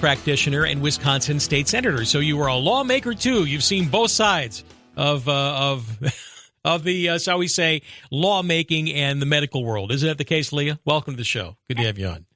practitioner and Wisconsin state senator. So you were a lawmaker too. You've seen both sides of the shall we say, lawmaking and the medical world. Isn't that the case, Leah? Welcome to the show. Good to have you on.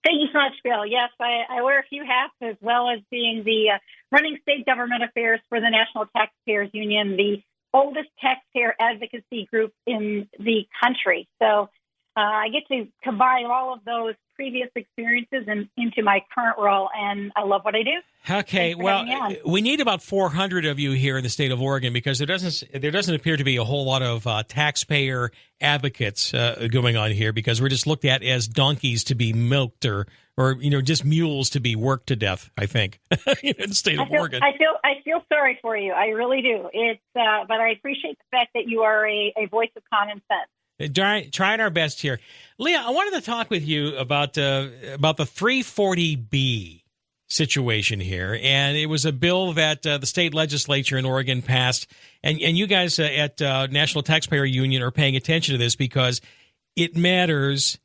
Thank you so much, Bill. Yes, I wear a few hats, as well as being the running state government affairs for the National Taxpayers Union, the oldest taxpayer advocacy group in the country. So I get to combine all of those previous experiences into my current role, and I love what I do. Okay, well, we need about 400 of you here in the state of Oregon because there doesn't appear to be a whole lot of taxpayer advocates going on here, because we're just looked at as donkeys to be milked or just mules to be worked to death, I think, in the state of Oregon. I feel sorry for you. I really do. But I appreciate the fact that you are a voice of common sense. Trying our best here. Leah, I wanted to talk with you about the 340B situation here. And it was a bill that the state legislature in Oregon passed. And you guys at National Taxpayer Union are paying attention to this because it matters.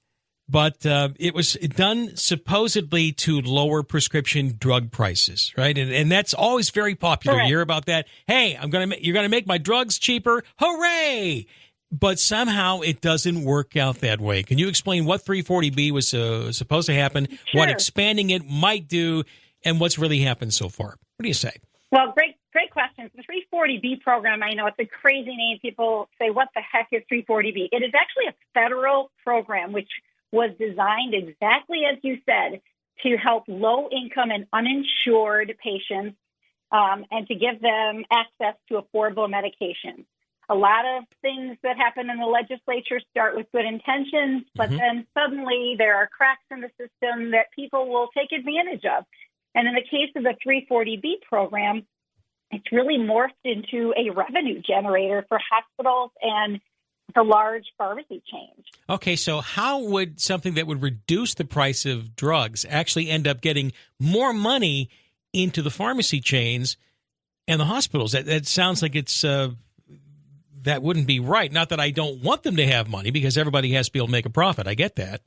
But it was done supposedly to lower prescription drug prices, right? And that's always very popular. Correct. You hear about that. Hey, you're going to make my drugs cheaper. Hooray! But somehow it doesn't work out that way. Can you explain what 340B was supposed to happen, Sure. what expanding it might do, and what's really happened so far? What do you say? Well, great questions. The 340B program, I know it's a crazy name. People say, what the heck is 340B? It is actually a federal program which was designed exactly as you said to help low-income and uninsured patients and to give them access to affordable medications. A lot of things that happen in the legislature start with good intentions, but then suddenly there are cracks in the system that people will take advantage of. And in the case of the 340B program, it's really morphed into a revenue generator for hospitals and the large pharmacy chains. Okay, so how would something that would reduce the price of drugs actually end up getting more money into the pharmacy chains and the hospitals? That sounds like it's... that wouldn't be right. Not that I don't want them to have money, because everybody has to be able to make a profit. I get that.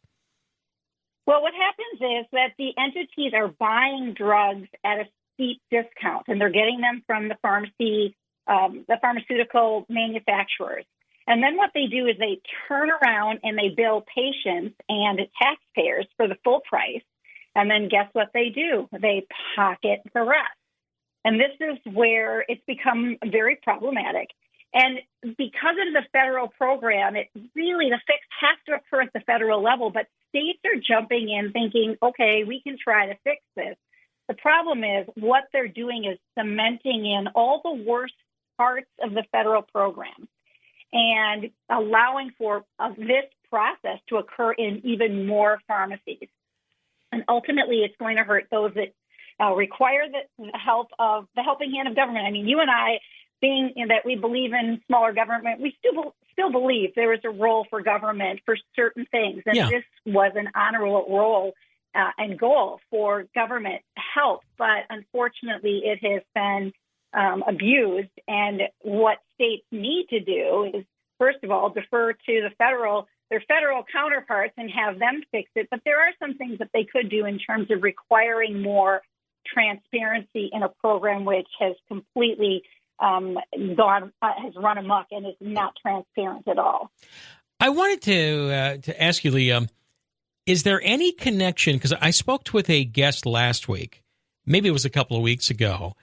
Well, what happens is that the entities are buying drugs at a steep discount, and they're getting them from the pharmaceutical manufacturers. And then what they do is they turn around and they bill patients and taxpayers for the full price. And then guess what they do? They pocket the rest. And this is where it's become very problematic. And because of the federal program, the fix has to occur at the federal level, but states are jumping in thinking, okay, we can try to fix this. The problem is what they're doing is cementing in all the worst parts of the federal program and allowing for this process to occur in even more pharmacies. And ultimately, it's going to hurt those that require the helping hand of government. I mean, you and I, being that we believe in smaller government, we still believe there is a role for government for certain things. And This was an honorable role and goal for government help. But unfortunately, it has been abused. And what states need to do is, first of all, defer to their federal counterparts and have them fix it. But there are some things that they could do in terms of requiring more transparency in a program which has completely has run amok and is not transparent at all. I wanted to ask you, Leah, is there any connection? Because I spoke with a guest last week, maybe it was a couple of weeks ago,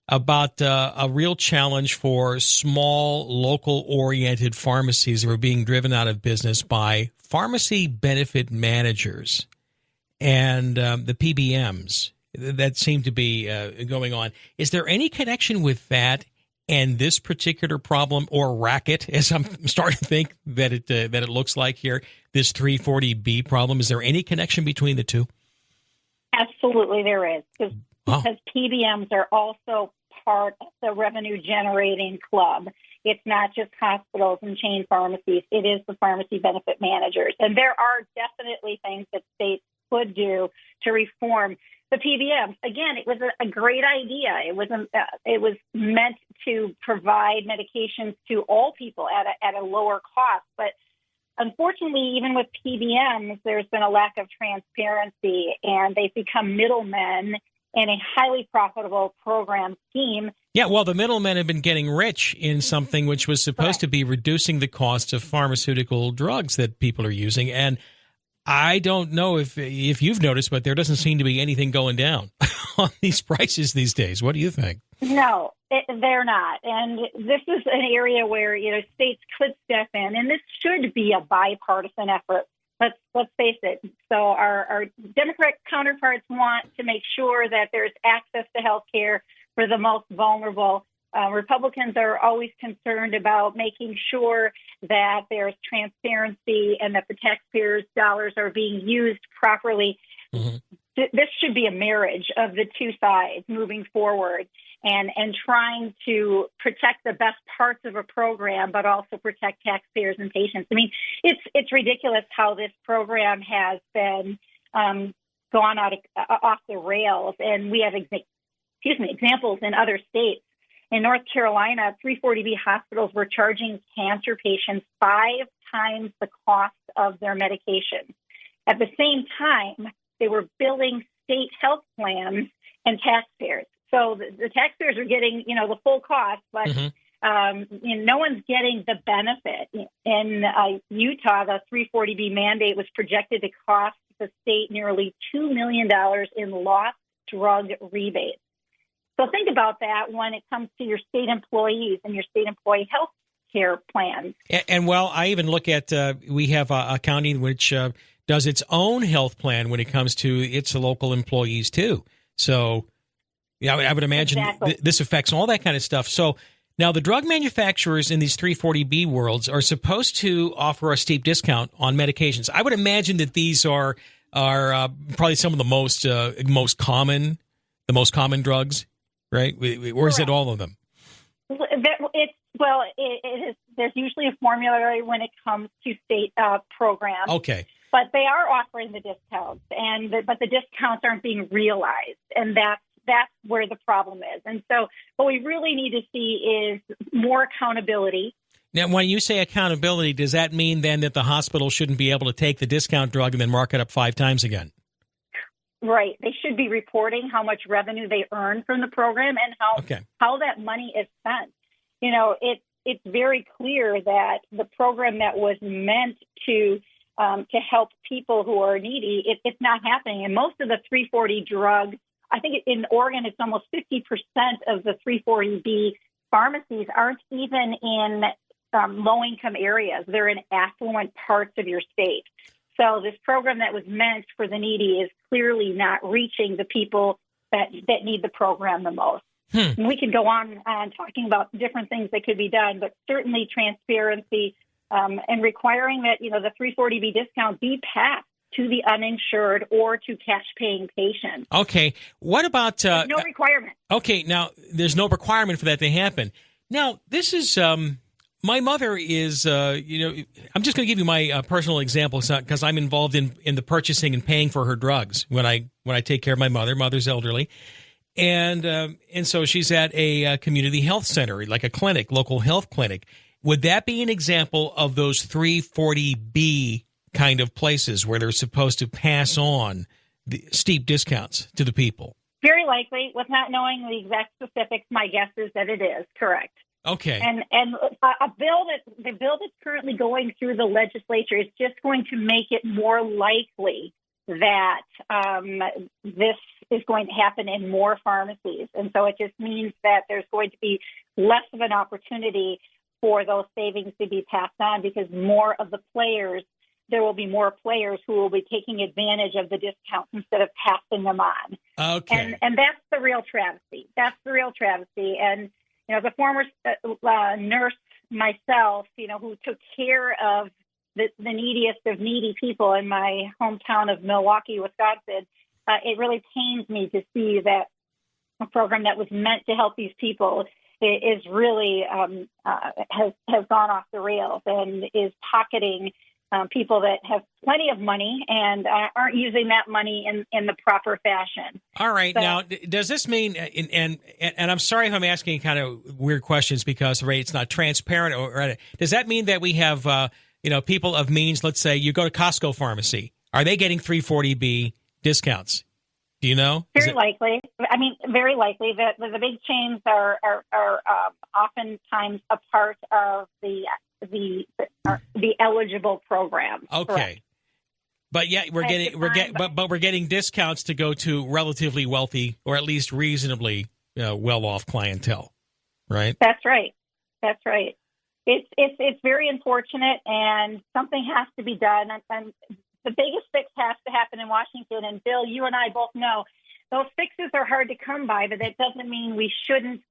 about a real challenge for small, local-oriented pharmacies that were being driven out of business by pharmacy benefit managers and the PBMs that seem to be going on. Is there any connection with that and this particular problem, or racket, as I'm starting to think that it looks like here, this 340B problem? Is there any connection between the two? Absolutely, there is, because PBMs are also part of the revenue-generating club. It's not just hospitals and chain pharmacies. It is the pharmacy benefit managers. And there are definitely things that states could do to reform the PBMs. Again, it was a great idea. It was meant to provide medications to all people at a lower cost. But unfortunately, even with PBMs, there's been a lack of transparency, and they've become middlemen in a highly profitable program scheme. Yeah, well, the middlemen have been getting rich in something which was supposed to be reducing the cost of pharmaceutical drugs that people are using. And I don't know if you've noticed, but there doesn't seem to be anything going down on these prices these days. What do you think? No, they're not. And this is an area where, states could step in, and this should be a bipartisan effort. Let's face it. So our Democrat counterparts want to make sure that there's access to health care for the most vulnerable. Republicans are always concerned about making sure that there's transparency and that the taxpayers' dollars are being used properly. Mm-hmm. This should be a marriage of the two sides moving forward and trying to protect the best parts of a program, but also protect taxpayers and patients. I mean, it's ridiculous how this program has been gone off the rails, and we have examples in other states. In North Carolina, 340B hospitals were charging cancer patients 5 times the cost of their medication. At the same time, they were billing state health plans and taxpayers. So the taxpayers are getting, the full cost, but no one's getting the benefit. In Utah, the 340B mandate was projected to cost the state nearly $2 million in lost drug rebates. So think about that when it comes to your state employees and your state employee health care plans. And well, I even look at, we have a county which does its own health plan when it comes to its local employees too. So yeah, I would imagine this affects all that kind of stuff. So now the drug manufacturers in these 340B worlds are supposed to offer a steep discount on medications. I would imagine that these are probably some of the most common drugs, right? Or is it all of them? It is. There's usually a formulary when it comes to state programs. Okay. But they are offering the discounts, but the discounts aren't being realized, and that's where the problem is. And so what we really need to see is more accountability. Now, when you say accountability, does that mean then that the hospital shouldn't be able to take the discount drug and then mark it up 5 times again? Right. They should be reporting how much revenue they earn from the program and how that money is spent. It's very clear that the program that was meant to help people who are needy, it's not happening. And most of the 340 drugs, I think in Oregon, it's almost 50% of the 340B pharmacies aren't even in low-income areas. They're in affluent parts of your state. So this program that was meant for the needy is clearly not reaching the people that need the program the most. And we could go on talking about different things that could be done, but certainly transparency and requiring that, the 340B discount be passed to the uninsured or to cash-paying patients. Okay. What about... There's no requirement. Okay. Now, there's no requirement for that to happen. Now, this is... my mother is, I'm just going to give you my personal example because I'm involved in the purchasing and paying for her drugs when I take care of my mother. Mother's elderly. And so she's at a community health center, like a clinic, local health clinic. Would that be an example of those 340B kind of places where they're supposed to pass on the steep discounts to the people? Very likely. With not knowing the exact specifics, my guess is that it is correct. Okay. And the bill that's currently going through the legislature is just going to make it more likely that this is going to happen in more pharmacies. And so it just means that there's going to be less of an opportunity for those savings to be passed on because there will be more players who will be taking advantage of the discounts instead of passing them on. Okay. And that's the real travesty. And, as a former nurse myself, who took care of the neediest of needy people in my hometown of Milwaukee, Wisconsin, it really pains me to see that a program that was meant to help these people is really has gone off the rails and is pocketing people that have plenty of money and aren't using that money in the proper fashion. All right. So, now, does this mean, and I'm sorry if I'm asking kind of weird questions because, right, it's not transparent, or does that mean that we have people of means, let's say you go to Costco pharmacy, are they getting 340B discounts? Do you know? Very likely. I mean, very likely. The big chains are oftentimes a part of the eligible program. Okay. Correct. But yeah, we're getting discounts to go to relatively wealthy or at least reasonably well-off clientele, right? That's right. That's right. It's very unfortunate, and something has to be done. And the biggest fix has to happen in Washington. And Bill, you and I both know those fixes are hard to come by, but that doesn't mean we shouldn't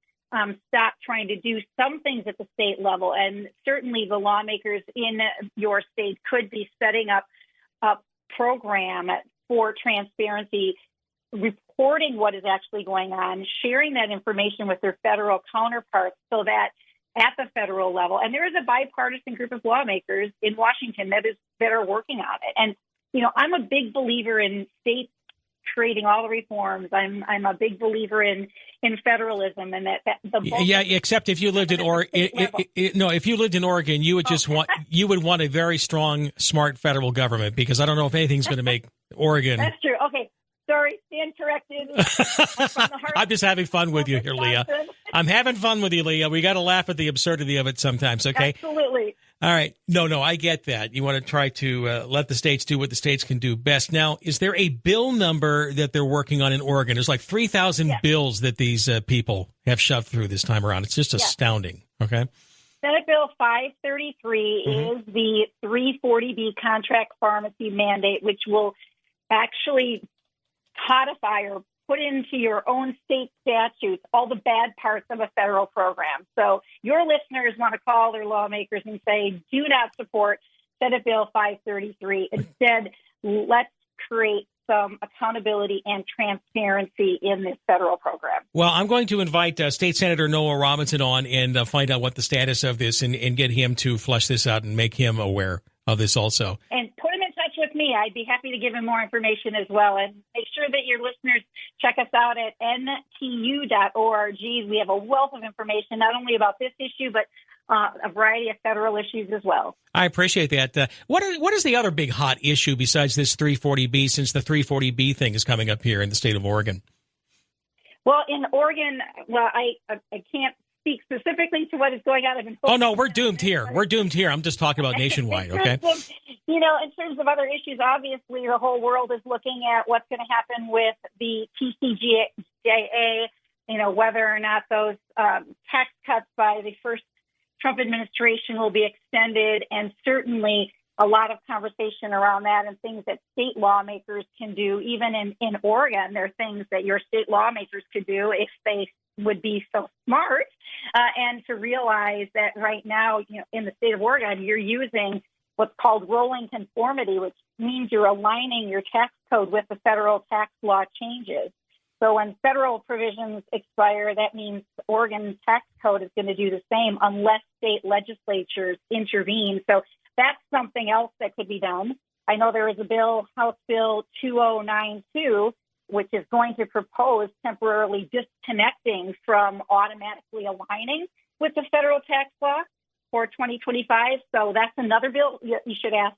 stop trying to do some things at the state level. And certainly the lawmakers in your state could be setting up a program for transparency, reporting what is actually going on, sharing that information with their federal counterparts so that at the federal level, and there is a bipartisan group of lawmakers in Washington that are working on it. And, I'm a big believer in states creating all the reforms. I'm a big believer in federalism, and that except if you lived in Oregon, if you lived in Oregon, you would want a very strong, smart federal government, because I don't know if anything's going to make Oregon. That's true. Okay. Sorry, stand corrected. I'm just having fun with you here, Leah. I'm having fun with you, Leah. We got to laugh at the absurdity of it sometimes, okay? Absolutely. All right. No, I get that. You want to try to let the states do what the states can do best. Now, is there a bill number that they're working on in Oregon? There's like 3,000 bills that these people have shoved through this time around. It's just astounding, okay? Senate Bill 533 is the 340B contract pharmacy mandate, which will actually codify or put into your own state statutes all the bad parts of a federal program. So your listeners want to call their lawmakers and say, do not support Senate Bill 533. Instead, let's create some accountability and transparency in this federal program. Well, I'm going to invite State Senator Noah Robinson on and find out what the status of this and get him to flush this out and make him aware of this also. And put him in touch with me. I'd be happy to give him more information as well. And make sure that your listeners check us out at ntu.org. We have a wealth of information, not only about this issue, but a variety of federal issues as well. I appreciate that. What is the other big hot issue besides this 340B, since the 340B thing is coming up here in the state of Oregon? Well, in Oregon, I can't speak specifically to what is going on. Oh, no, we're doomed here. We're doomed here. I'm just talking about nationwide, okay? In terms of other issues, obviously the whole world is looking at what's going to happen with the TCJA, whether or not those tax cuts by the first Trump administration will be extended, and certainly a lot of conversation around that and things that state lawmakers can do. Even in Oregon, there are things that your state lawmakers could do if they would be so smart, and to realize that right now, in the state of Oregon, you're using what's called rolling conformity, which means you're aligning your tax code with the federal tax law changes. So when federal provisions expire, that means the Oregon tax code is going to do the same unless state legislatures intervene. So that's something else that could be done. I know there is a bill, House Bill 2092, which is going to propose temporarily disconnecting from automatically aligning with the federal tax law for 2025. So that's another bill you should ask